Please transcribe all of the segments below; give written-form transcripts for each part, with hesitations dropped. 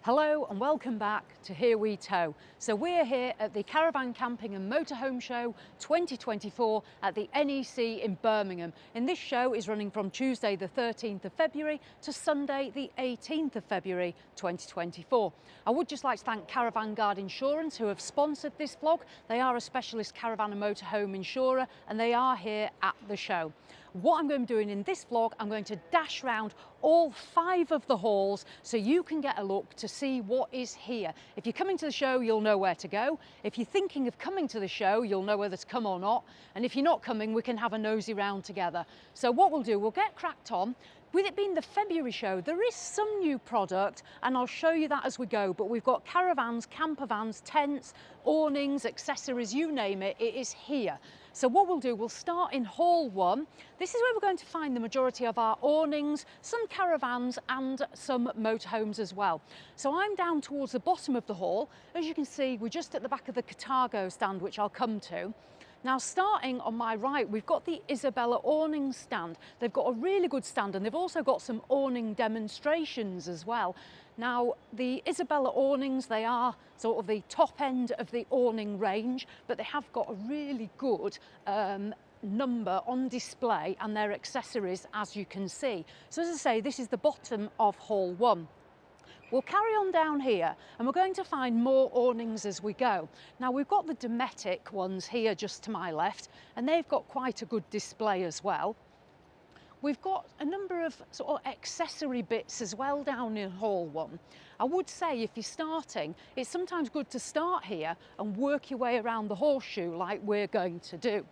Hello and welcome back to Here We Tow. So we're here at the Caravan Camping and Motorhome Show 2024 at the NEC in Birmingham. And this show is running from Tuesday the 13th of February to Sunday the 18th of February 2024. I would just like to thank Caravan Guard Insurance who have sponsored this vlog. They are a specialist caravan and motorhome insurer and they are here at the show. What I'm going to be doing in this vlog, I'm going to dash round all 5 of the halls so you can get a look to see what is here. If you're coming to the show, you'll know where to go. If you're thinking of coming to the show, you'll know whether to come or not. And if you're not coming, we can have a nosy round together. So what we'll do, we'll get cracked on. With it being the February show, there is some new product and I'll show you that as we go, but we've got caravans, camper vans, tents, awnings, accessories, you name it, it is here. So what we'll do, we'll start in hall 1. This is where we're going to find the majority of our awnings, some caravans and some motorhomes as well. So I'm down towards the bottom of the hall. As you can see, we're just at the back of the Cartago stand, which I'll come to. Now starting on my right, we've got the Isabella awning stand. They've got a really good stand and they've also got some awning demonstrations as well. Now the Isabella awnings, they are sort of the top end of the awning range, but they have got a really good number on display and their accessories, as you can see. So as I say, this is the bottom of hall 1. We'll carry on down here and we're going to find more awnings as we go. Now we've got the Dometic ones here just to my left and they've got quite a good display as well. We've got a number of sort of accessory bits as well down in hall 1. I would say if you're starting, it's sometimes good to start here and work your way around the horseshoe like we're going to do.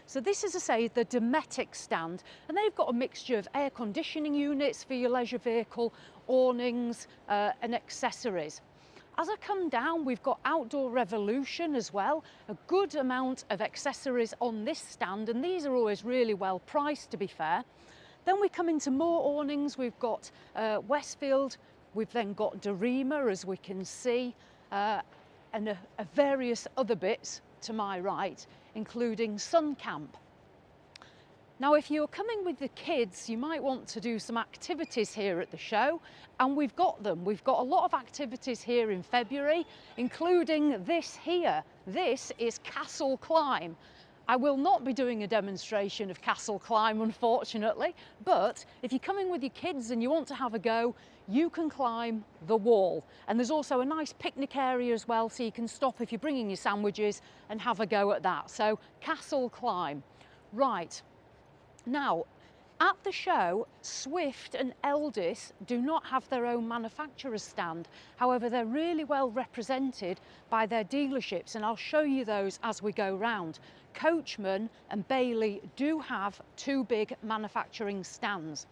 So this is, I say, the Dometic stand, and they've got a mixture of air conditioning units for your leisure vehicle, awnings and accessories. As I come down, we've got Outdoor Revolution as well, a good amount of accessories on this stand, and these are always really well priced, to be fair. Then we come into more awnings. We've got Westfield, we've then got Dorema, as we can see, and various other bits to my right, including Sun Camp. Now, if you're coming with the kids, you might want to do some activities here at the show, and we've got them. We've got a lot of activities here in February, including this here. This is Castle Climb. I will not be doing a demonstration of Castle Climb, unfortunately, but if you're coming with your kids and you want to have a go, you can climb the wall. And there's also a nice picnic area as well, so you can stop if you're bringing your sandwiches and have a go at that. So Castle Climb. Right, now at the show, Swift and Eldis do not have their own manufacturer's stand. However, they're really well represented by their dealerships, and I'll show you those as we go round. Coachman and Bailey do have 2 big manufacturing stands.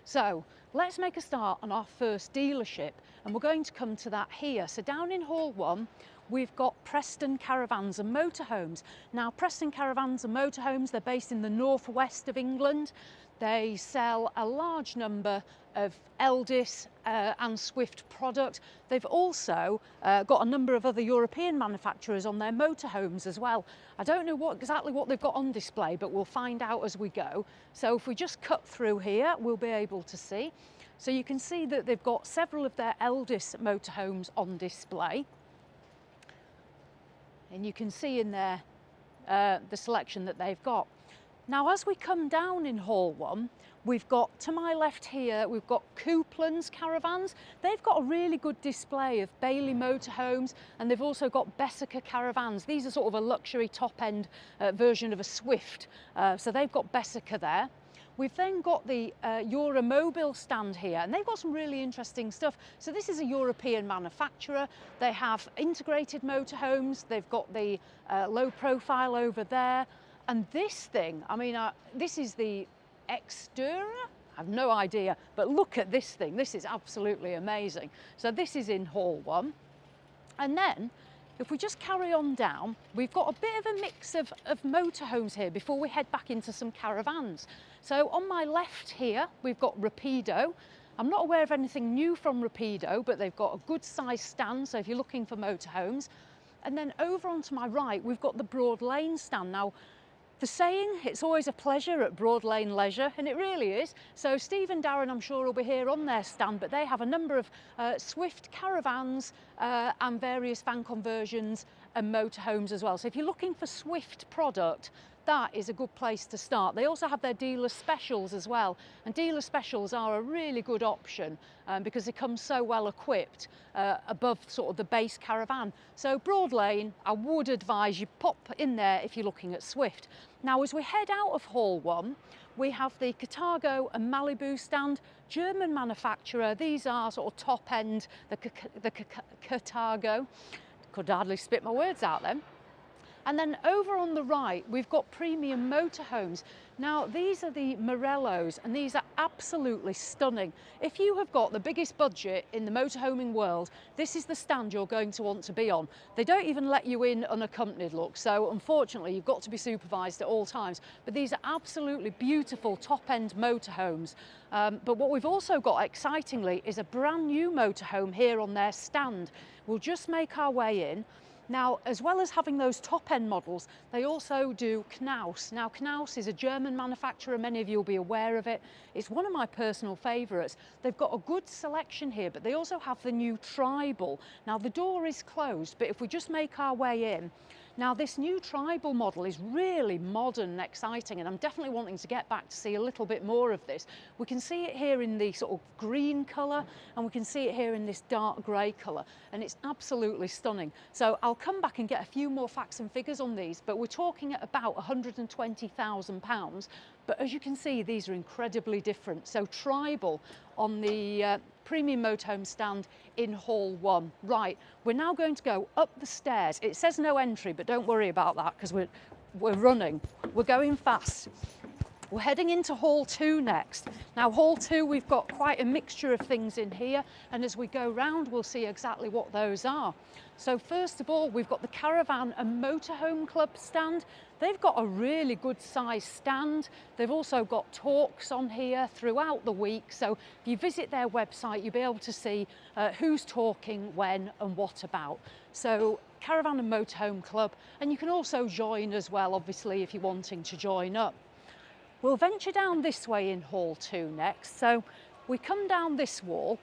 So let's make a start on our first dealership, and we're going to come to that here. So down in hall 1, we've got Preston Caravans and Motorhomes. Now, Preston Caravans and Motorhomes, they're based in the northwest of England. They sell a large number of Eldis and Swift product. They've also got a number of other European manufacturers on their motorhomes as well. I don't know exactly what they've got on display, but we'll find out as we go. So if we just cut through here, we'll be able to see. So you can see that they've got several of their Eldis motorhomes on display. And you can see in there the selection that they've got. Now, as we come down in hall 1, we've got, to my left here, we've got Coupland's Caravans. They've got a really good display of Bailey motorhomes, and they've also got Bessica Caravans. These are sort of a luxury top-end version of a Swift, so they've got Bessica there. We've then got the Euromobile stand here, and they've got some really interesting stuff. So this is a European manufacturer. They have integrated motorhomes. They've got the low profile over there. And this thing, I mean, this is the Extura? I have no idea, but look at this thing. This is absolutely amazing. So this is in hall 1. And then, if we just carry on down, we've got a bit of a mix of motorhomes here before we head back into some caravans. So on my left here, we've got Rapido. I'm not aware of anything new from Rapido, but they've got a good size stand, so if you're looking for motorhomes. And then over onto my right, we've got the Broad Lane stand. Now, The saying, it's always a pleasure at Broad Lane Leisure, and it really is. So Steve and Darren, I'm sure, will be here on their stand, but they have a number of Swift caravans and various van conversions and motorhomes as well. So if you're looking for Swift product, that is a good place to start. They also have their dealer specials as well, and dealer specials are a really good option because they come so well equipped above sort of the base caravan. So Broad Lane, I would advise you pop in there if you're looking at Swift. Now, as we head out of Hall 1, we have the Cartago and Malibu stand, German manufacturer. These are sort of top end, the Cartago. Could hardly spit my words out then. And then over on the right, we've got premium motorhomes. Now, these are the Morellos, and these are absolutely stunning. If you have got the biggest budget in the motorhoming world, this is the stand you're going to want to be on. They don't even let you in unaccompanied, look, so unfortunately, you've got to be supervised at all times. But these are absolutely beautiful top-end motorhomes. But what we've also got, excitingly, is a brand new motorhome here on their stand. We'll just make our way in. Now, as well as having those top-end models, they also do Canos. Now, Canos is a German manufacturer. Many of you will be aware of it. It's one of my personal favourites. They've got a good selection here, but they also have the new Tribal. Now, the door is closed, but if we just make our way in, now this new Tribal model is really modern and exciting, and I'm definitely wanting to get back to see a little bit more of this. We can see it here in the sort of green colour, and we can see it here in this dark grey colour, and it's absolutely stunning. So I'll come back and get a few more facts and figures on these, but we're talking at about £120,000. But as you can see, these are incredibly different. So Tribal on the premium motorhome stand in Hall 1. Right, we're now going to go up the stairs. It says no entry, but don't worry about that because we're running. We're going fast. We're heading into Hall 2 next. Now, Hall 2, we've got quite a mixture of things in here, and as we go round, we'll see exactly what those are. So first of all, we've got the Caravan and Motorhome Club stand. They've got a really good size stand. They've also got talks on here throughout the week. So if you visit their website, you'll be able to see who's talking, when and what about. So Caravan and Motorhome Club, and you can also join as well, obviously, if you're wanting to join up. We'll venture down this way in Hall 2 next. So we come down this wall.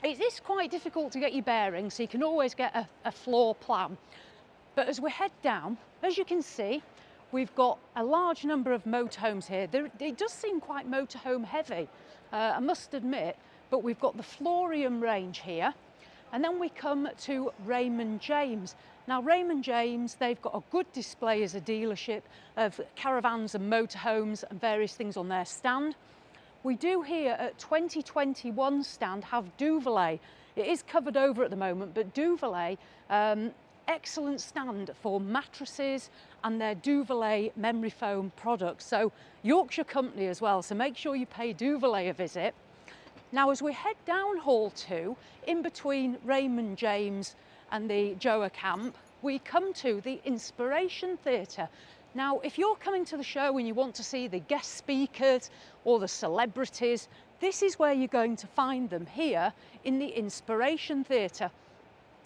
It is quite difficult to get your bearings, so you can always get a floor plan. But as we head down, as you can see, we've got a large number of motorhomes here. It does seem quite motorhome heavy, I must admit, but we've got the Florium range here. And then we come to Raymond James. Now, Raymond James, they've got a good display as a dealership of caravans and motorhomes and various things on their stand. We do here at 2021 stand have Duvalet. It is covered over at the moment, but Duvalet, excellent stand for mattresses and their Duvalet memory foam products. So Yorkshire company as well, so make sure you pay Duvalet a visit. Now, as we head down Hall 2, in between Raymond James and the Joa Camp, we come to the Inspiration Theatre. Now, if you're coming to the show and you want to see the guest speakers or the celebrities, this is where you're going to find them, here in the Inspiration Theatre.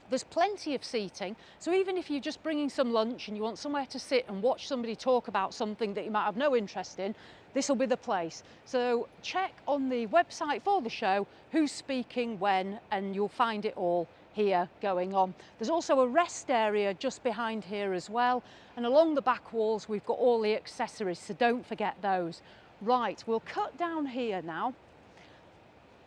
There's plenty of seating, so even if you're just bringing some lunch and you want somewhere to sit and watch somebody talk about something that you might have no interest in, this will be the place. So check on the website for the show who's speaking when, and you'll find it all here going on. There's also a rest area just behind here as well, and along the back walls we've got all the accessories, so don't forget those. Right, we'll cut down here now.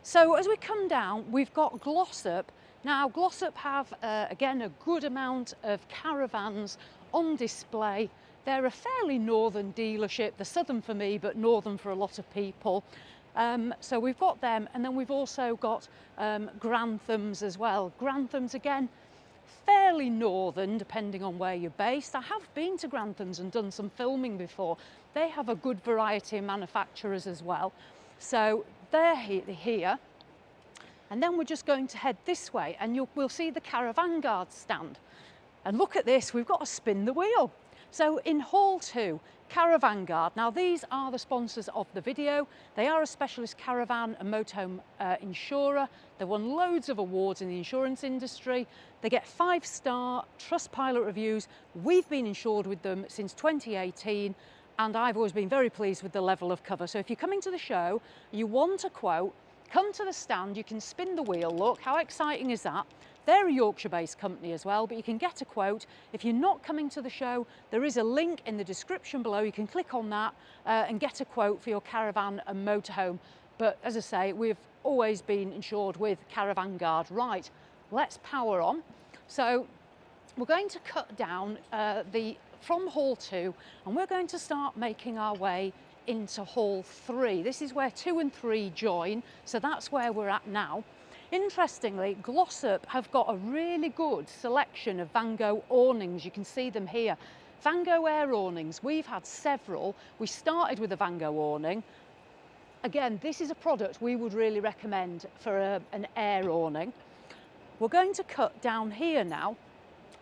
So as we come down, we've got Glossup. Now, Glossup have, again, a good amount of caravans on display. They're a fairly northern dealership. They're southern for me, but northern for a lot of people. So we've got them, and then we've also got Granthams as well. Granthams, again, fairly northern, depending on where you're based. I have been to Granthams and done some filming before. They have a good variety of manufacturers as well. So they're here. And then we're just going to head this way, and we'll see the Caravan Guard stand. And look at this, we've got to spin the wheel. So in Hall 2, Caravan Guard. Now these are the sponsors of the video. They are a specialist caravan and motorhome insurer. They won loads of awards in the insurance industry. They get 5-star Trustpilot reviews. We've been insured with them since 2018 and I've always been very pleased with the level of cover. So if you're coming to the show, you want a quote, come to the stand, you can spin the wheel, look, how exciting is that? They're a Yorkshire-based company as well, but you can get a quote. If you're not coming to the show, there is a link in the description below. You can click on that and get a quote for your caravan and motorhome. But as I say, we've always been insured with Caravan Guard. Right, let's power on. So we're going to cut down from Hall 2 and we're going to start making our way into Hall 3. This is where 2 and 3 join, so that's where we're at now. Interestingly, Glossup have got a really good selection of Van Gogh awnings. You can see them here. Van Gogh air awnings, we've had several. We started with a Van Gogh awning. Again, this is a product we would really recommend for an air awning. We're going to cut down here now.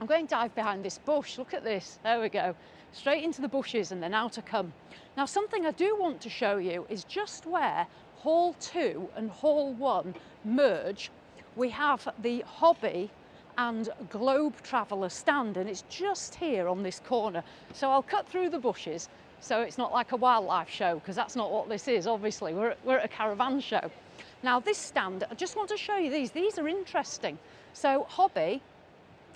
I'm going to dive behind this bush. Look at this, there we go. Straight into the bushes and then out to come. Now something I do want to show you is just where Hall 2 and Hall 1 merge. We have the Hobby and Globe Traveller stand and it's just here on this corner. So I'll cut through the bushes so it's not like a wildlife show, because that's not what this is, obviously. We're at a caravan show. Now this stand, I just want to show you these are interesting. So Hobby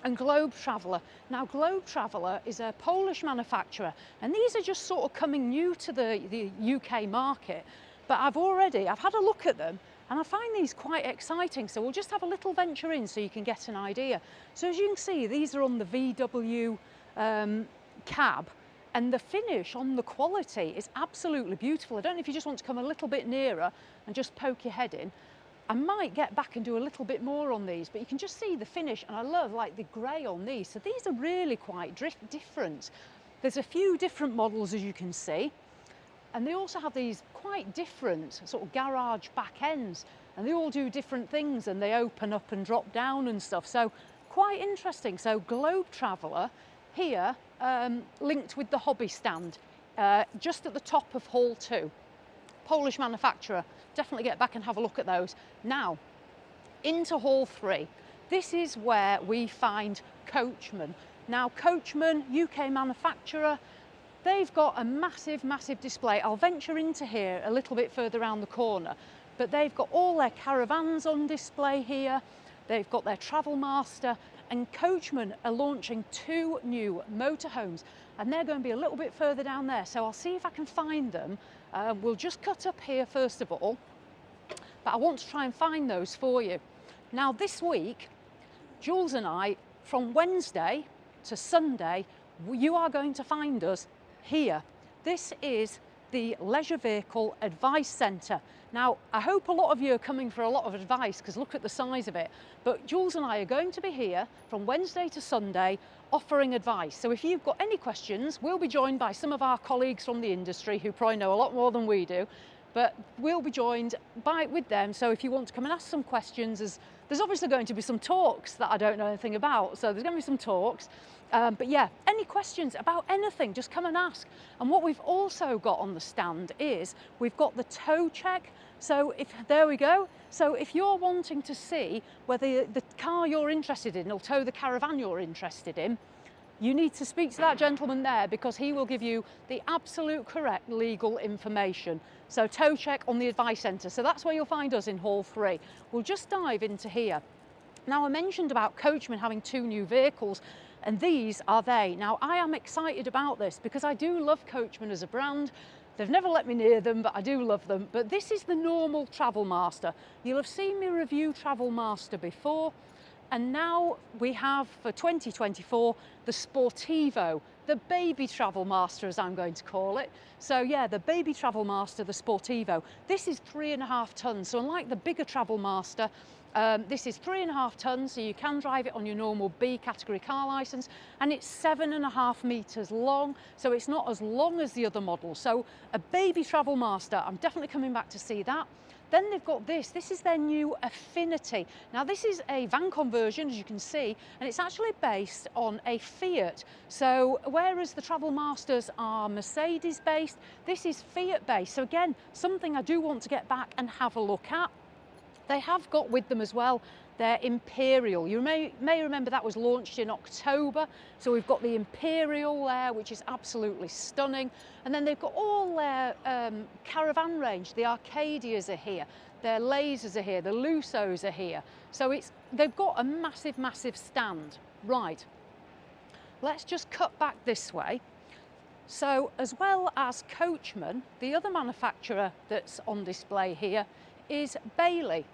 and Globe Traveller. Now Globe Traveller is a Polish manufacturer and these are just sort of coming new to the UK market. But I've had a look at them and I find these quite exciting. So we'll just have a little venture in so you can get an idea. So as you can see, these are on the VW cab and the finish on the quality is absolutely beautiful. I don't know if you just want to come a little bit nearer and just poke your head in. I might get back and do a little bit more on these, but you can just see the finish and I love like the grey on these. So these are really quite different. There's a few different models as you can see. And they also have these quite different sort of garage back ends and they all do different things and they open up and drop down and stuff. So quite interesting. So Globe Traveller here linked with the Hobby stand just at the top of Hall 2. Polish manufacturer. Definitely get back and have a look at those. Now into Hall 3. This is where we find Coachman. Now Coachman, UK manufacturer. They've got a massive display. I'll venture into here a little bit further around the corner, but they've got all their caravans on display here. They've got their Travel Master, and Coachman are launching 2 new motorhomes and they're going to be a little bit further down there. So I'll see if I can find them. We'll just cut up here first of all, but I want to try and find those for you. Now this week, Jules and I, from Wednesday to Sunday, you are going to find us here. This is the Leisure Vehicle Advice Centre. Now, I hope a lot of you are coming for a lot of advice because look at the size of it. But Jules and I are going to be here from Wednesday to Sunday offering advice. So if you've got any questions, we'll be joined by some of our colleagues from the industry who probably know a lot more than we do. But we'll be joined with them. So if you want to come and ask some questions, there's obviously going to be some talks that I don't know anything about. So there's going to be some talks. But yeah, any questions about anything, just come and ask. And what we've also got on the stand is we've got the tow check. So there we go. So if you're wanting to see whether the car you're interested in will tow the caravan you're interested in, you need to speak to that gentleman there because he will give you the absolute correct legal information. So tow check on the advice centre. So that's where you'll find us in Hall 3. We'll just dive into here. Now I mentioned about Coachman having 2 new vehicles and these are they. Now I am excited about this because I do love Coachman as a brand. They've never let me near them, but I do love them. But this is the normal Travel Master. You'll have seen me review Travel Master before. And now we have, for 2024, the Sportivo, the baby Travel Master, as I'm going to call it. So yeah, the baby Travel Master, the Sportivo. This is 3.5 tons. So unlike the bigger Travel Master, this is 3.5 tons, so you can drive it on your normal B category car licence, and it's 7.5 metres long, so it's not as long as the other models. So a baby Travel Master, I'm definitely coming back to see that. Then they've got this is their new Affinity. Now this is a van conversion, as you can see, and it's actually based on a Fiat. So whereas the Travel Masters are Mercedes based, this is Fiat based. So again, something I do want to get back and have a look at. They have got with them as well their Imperial. You may remember that was launched in October. So we've got the Imperial there, which is absolutely stunning. And then they've got all their caravan range. The Arcadias are here, their Lasers are here, the Lusos are here. So they've got a massive, massive stand. Right, let's just cut back this way. So as well as Coachman, the other manufacturer that's on display here is Bailey.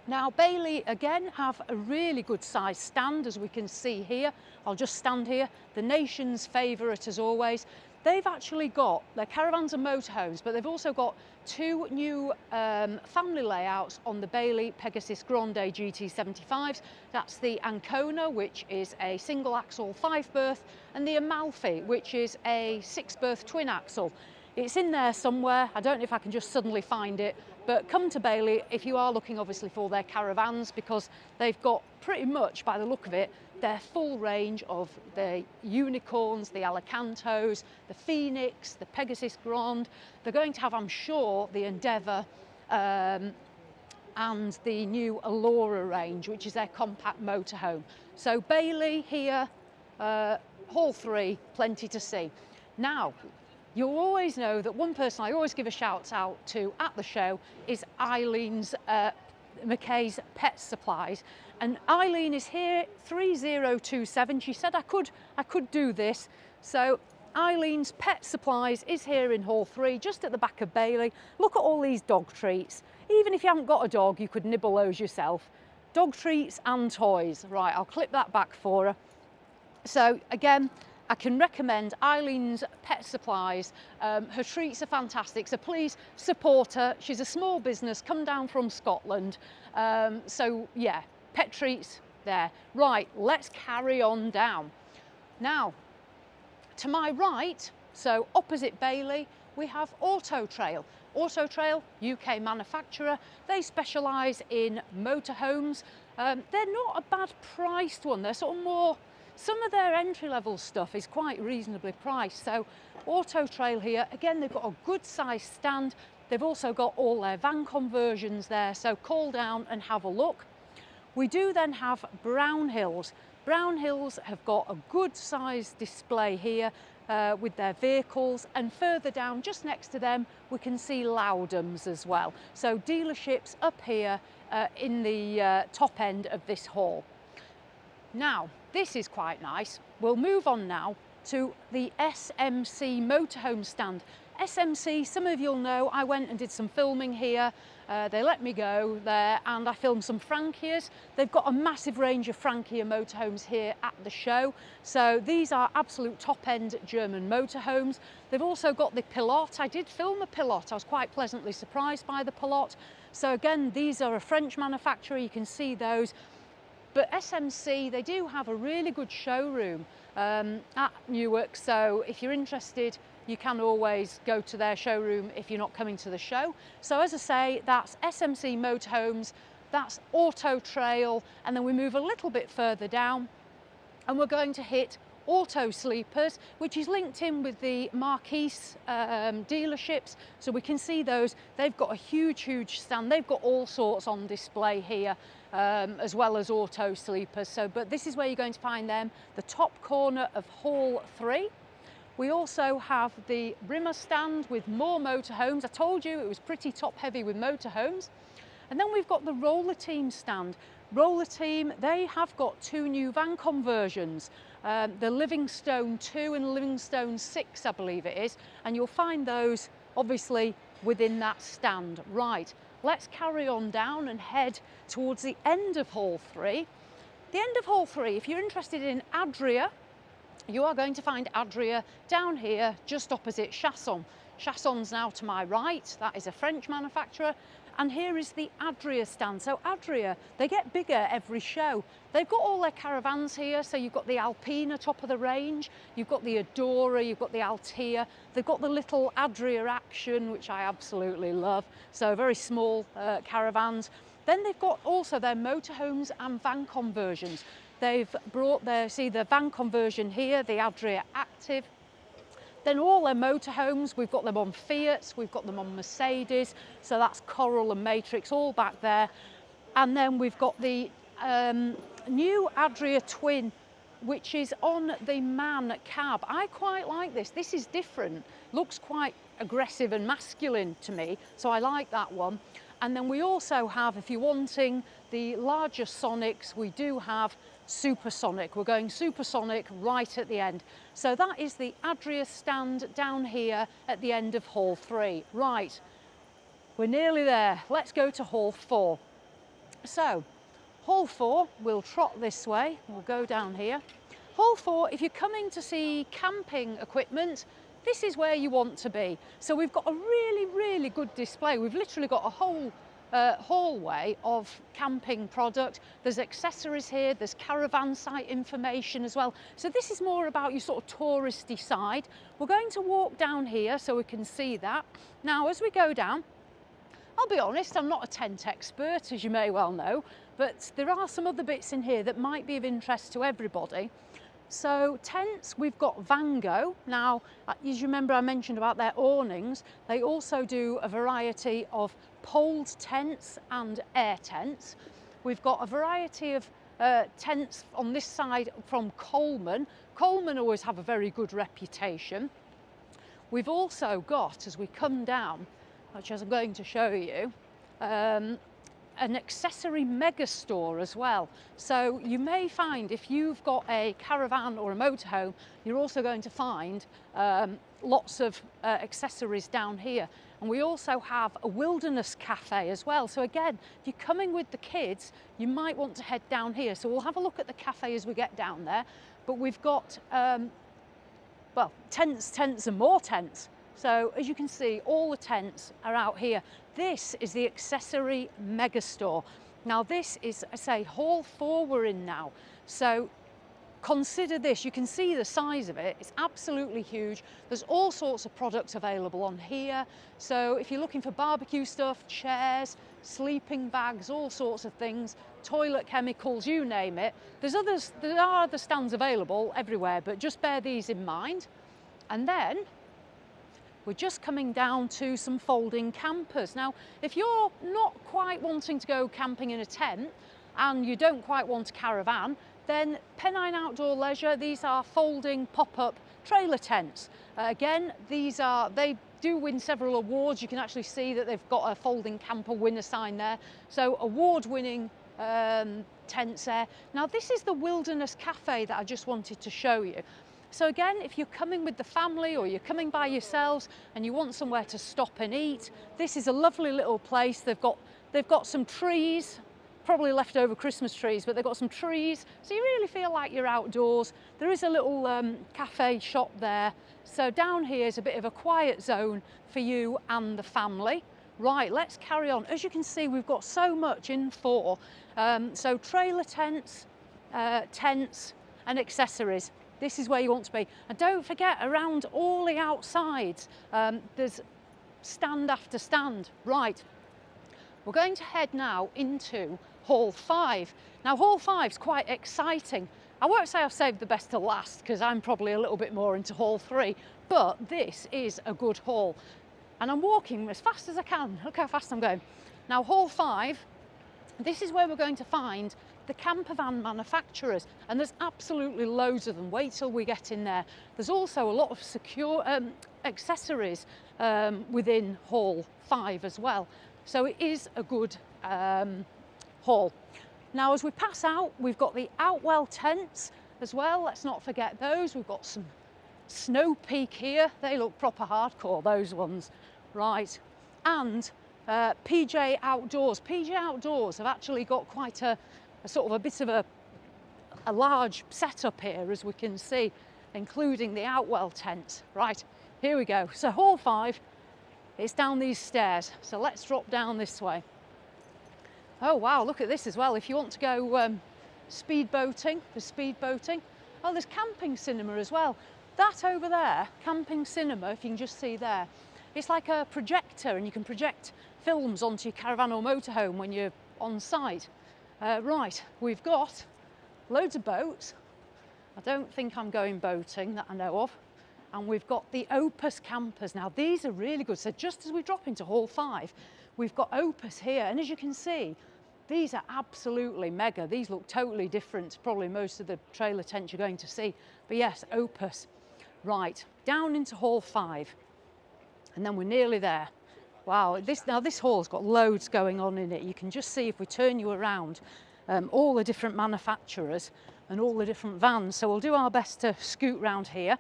Now Bailey again have a really good size stand, as we can see here. I'll just stand here, the nation's favourite as always. They've actually got their caravans and motorhomes, but they've also got two new family layouts on the Bailey Pegasus Grande GT75s. That's the Ancona, which is a single axle 5-berth, and the Amalfi, which is a 6-berth twin axle. It's in there somewhere. I don't know if I can just suddenly find it, but come to Bailey if you are looking obviously for their caravans, because they've got pretty much, by the look of it, their full range of the Unicorns, the Alicantos, the Phoenix, the Pegasus Grande. They're going to have, I'm sure, the Endeavour and the new Allura range, which is their compact motorhome. So Bailey here, Hall 3, plenty to see. Now, you'll always know that one person I always give a shout out to at the show is Eileen's McKay's Pet Supplies, and Eileen is here 3027. She said I could do this, so Eileen's Pet Supplies is here in Hall 3, just at the back of Bailey. Look at all these dog treats. Even if you haven't got a dog, you could nibble those yourself. Dog treats and toys. Right, I'll clip that back for her. So again, I can recommend Eileen's Pet Supplies. Her treats are fantastic, so please support her. She's a small business, come down from Scotland. So yeah, pet treats there. Right, let's carry on down. Now, to my right, so opposite Bailey, we have Auto Trail. Auto Trail, UK manufacturer. They specialise in motorhomes. They're not a bad priced one. They're sort of more, some of their entry-level stuff is quite reasonably priced. So Auto Trail here, again, they've got a good size stand. They've also got all their van conversions there, so call down and have a look. We do then have Brownhills. Brownhills have got a good size display here with their vehicles, and further down just next to them we can see Loudhams as well. So dealerships up here in the top end of this hall. Now this is quite nice. We'll move on now to the SMC Motor Homes stand. SMC, some of you'll know, I went and did some filming here. They let me go there and I filmed some Frankias. They've got a massive range of Frankia motorhomes here at the show. So these are absolute top-end German motorhomes. They've also got the Pilote. I did film a Pilote. I was quite pleasantly surprised by the Pilote. So again, these are a French manufacturer. You can see those. But SMC, they do have a really good showroom at Newark. So if you're interested, you can always go to their showroom if you're not coming to the show. So as I say, that's SMC Motorhomes, that's Auto Trail, and then we move a little bit further down and we're going to hit Auto Sleepers, which is linked in with the Marquis dealerships. So we can see those. They've got a huge stand. They've got all sorts on display here, as well as Auto Sleepers. So, but this is where you're going to find them, the top corner of Hall 3. We also have the Brimmer stand with more motorhomes. I told you it was pretty top heavy with motorhomes. And then we've got the Roller Team stand. Roller Team, they have got two new van conversions, the Livingstone 2 and Livingstone 6, I believe it is. And you'll find those obviously within that stand. Right, let's carry on down and head towards the end of Hall 3. The end of Hall 3, if you're interested in Adria, you are going to find Adria down here just opposite Chasson. Chasson's now to my right, that is a French manufacturer. And here is the Adria stand. So Adria, they get bigger every show. They've got all their caravans here. So you've got the Alpina, top of the range. You've got the Adora, you've got the Altea. They've got the little Adria Action, which I absolutely love. So very small caravans. Then they've got also their motorhomes and van conversions. They've brought their, see the van conversion here, the Adria Active. Then all their motorhomes, we've got them on Fiats, we've got them on Mercedes, so that's Coral and Matrix all back there. And then we've got the new Adria Twin, which is on the MAN cab. I quite like this. This is different, looks quite aggressive and masculine to me, so I like that one. And then we also have, if you're wanting the larger Sonics, we do have Supersonic. We're going Supersonic right at the end. So that is the Adria stand down here at the end of Hall 3. Right, we're nearly there. Let's go to Hall 4. So, Hall 4, we'll trot this way. We'll go down here. Hall 4, if you're coming to see camping equipment, this is where you want to be. So we've got a really, really good display. We've literally got a whole hallway of camping product. There's accessories here, there's caravan site information as well. So this is more about your sort of touristy side. We're going to walk down here so we can see that. Now, as we go down, I'll be honest, I'm not a tent expert, as you may well know, but there are some other bits in here that might be of interest to everybody. So tents, we've got Vango. Now, as you remember, I mentioned about their awnings. They also do a variety of poled tents and air tents. We've got a variety of tents on this side from Coleman. Coleman always have a very good reputation. We've also got, as we come down, which I'm going to show you, an accessory mega store as well. So you may find if you've got a caravan or a motorhome, you're also going to find lots of accessories down here. And we also have a wilderness cafe as well. So again, if you're coming with the kids, you might want to head down here. So we'll have a look at the cafe as we get down there. But we've got, well, tents and more tents. So as you can see, all the tents are out here. This is the accessory mega store. Now this is, I say, Hall 4 we're in now. So consider this, you can see the size of it, it's absolutely huge. There's all sorts of products available on here. So if you're looking for barbecue stuff, chairs, sleeping bags, all sorts of things, toilet chemicals, you name it. There are other stands available everywhere, but just bear these in mind. And then we're just coming down to some folding campers. Now, if you're not quite wanting to go camping in a tent and you don't quite want a caravan, then Pennine Outdoor Leisure, these are folding pop-up trailer tents. Again, they do win several awards. You can actually see that they've got a folding camper winner sign there. So award-winning tents there. Now, this is the Wilderness Cafe that I just wanted to show you. So again, if you're coming with the family or you're coming by yourselves and you want somewhere to stop and eat, this is a lovely little place. They've got some trees, probably leftover Christmas trees, but they've got some trees, so you really feel like you're outdoors. There is a little cafe shop there. So down here is a bit of a quiet zone for you and the family. Right, let's carry on. As you can see, we've got so much in for. So trailer tents, tents and accessories. This is where you want to be. And don't forget, around all the outsides, there's stand after stand. Right, we're going to head now into Hall 5. Now, Hall 5 is quite exciting. I won't say I've saved the best to last, because I'm probably a little bit more into Hall 3, but this is a good hall. And I'm walking as fast as I can. Look how fast I'm going. Now, Hall 5, this is where we're going to find the camper van manufacturers, and there's absolutely loads of them. Wait till we get in there. There's also a lot of secure accessories within Hall 5 as well. So it is a good hall. Now, as we pass out, we've got the Outwell tents as well. Let's not forget those. We've got some Snow Peak here. They look proper hardcore, those ones. Right, and PJ Outdoors. PJ Outdoors have actually got quite a sort of a bit of a large setup here, as we can see, including the Outwell tent. Right, here we go. So Hall 5, It's down these stairs. So let's drop down this way. Oh wow, look at this as well. If you want to go speed boating, there's speed boating. Oh, there's camping cinema as well. That over there, camping cinema, if you can just see there, it's like a projector, and you can project films onto your caravan or motorhome when you're on site. Right, we've got loads of boats. I don't think I'm going boating that I know of. And we've got the Opus campers. Now these are really good. So just as we drop into Hall 5, we've got Opus here. And as you can see, these are absolutely mega. These look totally different to probably most of the trailer tents you're going to see. But yes, Opus. Right, down into Hall 5. And then we're nearly there. Wow, this hall's got loads going on in it. You can just see if we turn you around, all the different manufacturers and all the different vans. So we'll do our best to scoot round here.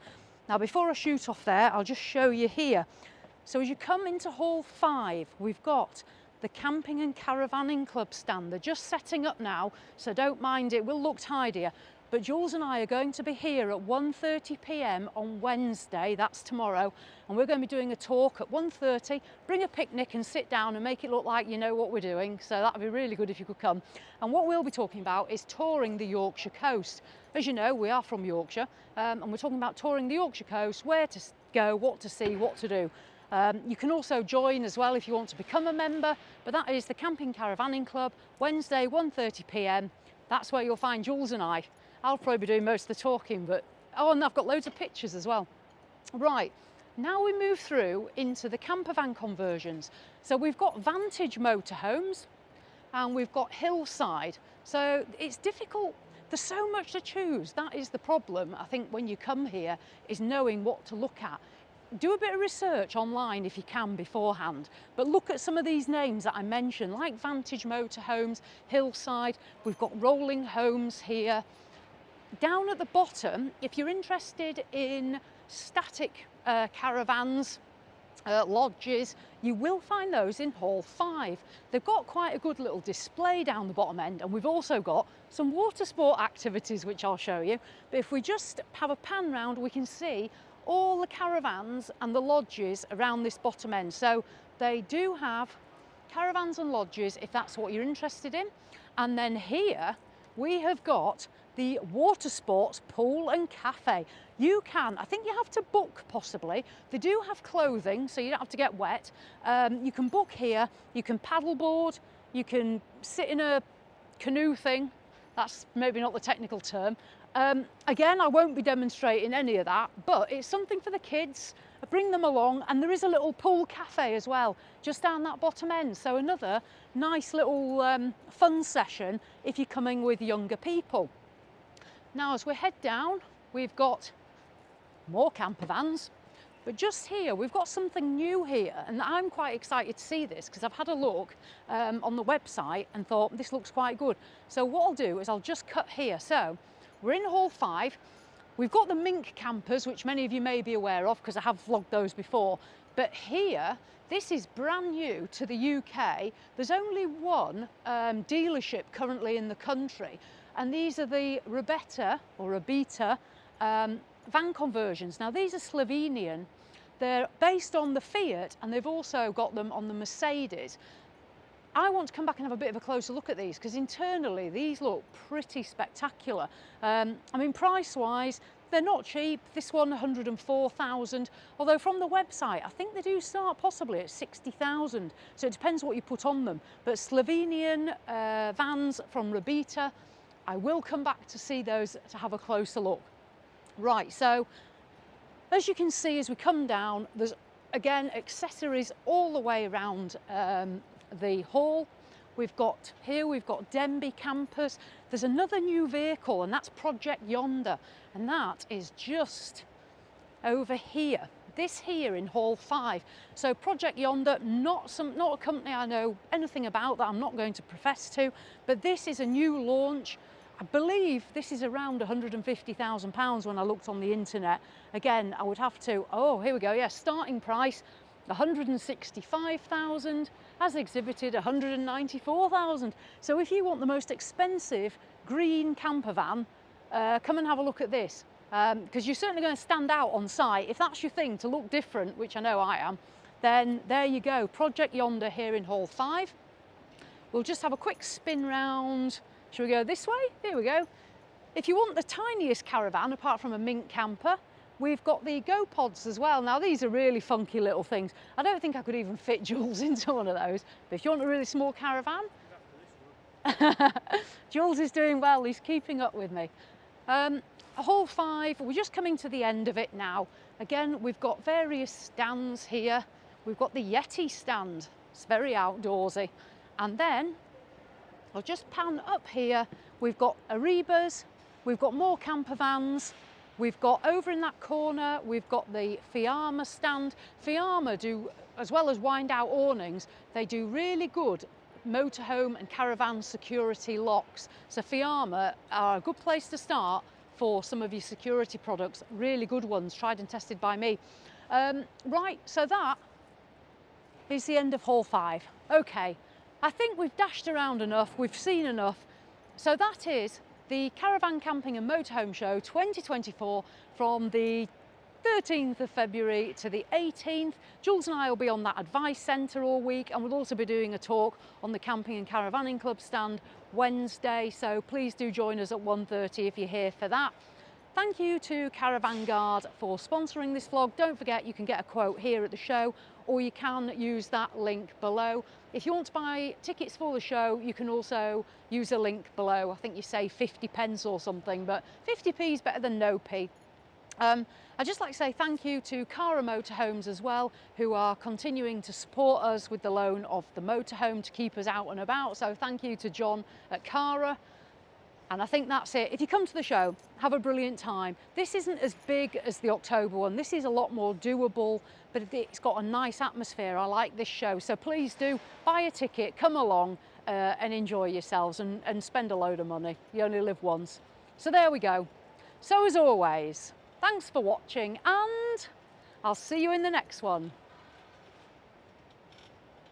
Now, before I shoot off there, I'll just show you here. So as you come into Hall 5, we've got the Camping and Caravanning Club stand. They're just setting up now, so don't mind it will look tidier. But Jules and I are going to be here at 1:30 p.m. on Wednesday, that's tomorrow, and we're going to be doing a talk at 1:30. Bring a picnic and sit down and make it look like you know what we're doing, so that would be really good if you could come. And what we'll be talking about is touring the Yorkshire coast. As you know, we are from Yorkshire, and we're talking about touring the Yorkshire coast, where to go, what to see, what to do. You can also join as well if you want to become a member, but that is the Camping Caravanning Club, Wednesday 1:30 p.m. That's where you'll find Jules and I. I'll probably be doing most of the talking, but oh, and I've got loads of pictures as well. Right, now we move through into the camper van conversions. So we've got Vantage Motorhomes and we've got Hillside. So it's difficult. There's so much to choose. That is the problem, I think, when you come here, is knowing what to look at. Do a bit of research online if you can beforehand, but look at some of these names that I mentioned, like Vantage Motorhomes, Hillside. We've got Rolling Homes here. Down at the bottom, if you're interested in static caravans, lodges, you will find those in Hall 5. They've got quite a good little display down the bottom end, and we've also got some water sport activities which I'll show you. But if we just have a pan round, we can see all the caravans and the lodges around this bottom end. So they do have caravans and lodges if that's what you're interested in. And then here we have got the water sports pool and cafe. You can, I think you have to book possibly. They do have clothing, so you don't have to get wet. You can book here, you can paddleboard, you can sit in a canoe thing. That's maybe not the technical term. Again, I won't be demonstrating any of that, but it's something for the kids. Bring them along, and there is a little pool cafe as well, just down that bottom end. So another nice little fun session if you're coming with younger people. Now, as we head down, we've got more camper vans, but just here, we've got something new here, and I'm quite excited to see this because I've had a look on the website and thought this looks quite good. So what I'll do is I'll just cut here. So we're in Hall 5. We've got the Mink Campers, which many of you may be aware of because I have vlogged those before. But here, this is brand new to the UK. There's only one dealership currently in the country, and these are the Rabeta van conversions. Now, these are Slovenian. They're based on the Fiat, and they've also got them on the Mercedes. I want to come back and have a bit of a closer look at these because internally these look pretty spectacular. I mean, price-wise, they're not cheap. This one, 104,000. Although from the website, I think they do start possibly at 60,000. So it depends what you put on them. But Slovenian vans from Rabeta, I will come back to see those to have a closer look. Right, so as you can see, as we come down, there's again accessories all the way around the hall. We've got Denby campers. There's another new vehicle, and that's Project Yonder, and that is just over here. This here in Hall 5. So Project Yonder, not a company I know anything about, that I'm not going to profess to, but this is a new launch. I believe this is around £150,000 when I looked on the internet. Again, I would have to, oh, here we go, yeah, starting price 165,000, as exhibited 194,000. So if you want the most expensive green camper van, come and have a look at this, because you're certainly going to stand out on site. If that's your thing, to look different, which I know I am, then there you go, Project Yonder here in Hall 5. We'll just have a quick spin round. Shall we go this way? Here we go. If you want the tiniest caravan, apart from a Mink camper, we've got the Go Pods as well. Now these are really funky little things. I don't think I could even fit Jules into one of those, but if you want a really small caravan, Jules is doing well, he's keeping up with me. Hall 5, we're just coming to the end of it now. Again, we've got various stands here. We've got the Yeti stand, it's very outdoorsy. And then, I'll just pan up here, we've got Arribas, we've got more camper vans, we've got over in that corner, we've got the Fiamma stand. Fiamma do, as well as wind out awnings, they do really good motorhome and caravan security locks. So Fiamma are a good place to start for some of your security products, really good ones, tried and tested by me. Right, so that is the end of Hall 5. Okay, I think we've dashed around enough, we've seen enough. So that is the Caravan Camping and Motorhome Show 2024 from the 13th of February to the 18th. Jules and I will be on that advice centre all week, and we'll also be doing a talk on the Camping and Caravanning Club stand Wednesday, so please do join us at 1:30 if you're here for that. Thank you to Caravan Guard for sponsoring this vlog. Don't forget you can get a quote here at the show, or you can use that link below. If you want to buy tickets for the show, you can also use a link below. I think you say 50 pence or something, but 50p is better than no p. I'd just like to say thank you to Cara Motorhomes as well, who are continuing to support us with the loan of the motorhome to keep us out and about. So thank you to John at Cara. And I think that's it. If you come to the show, have a brilliant time. This isn't as big as the October one. This is a lot more doable, but it's got a nice atmosphere. I like this show. So please do buy a ticket, come along and enjoy yourselves and spend a load of money. You only live once. So there we go. So as always, thanks for watching, and I'll see you in the next one.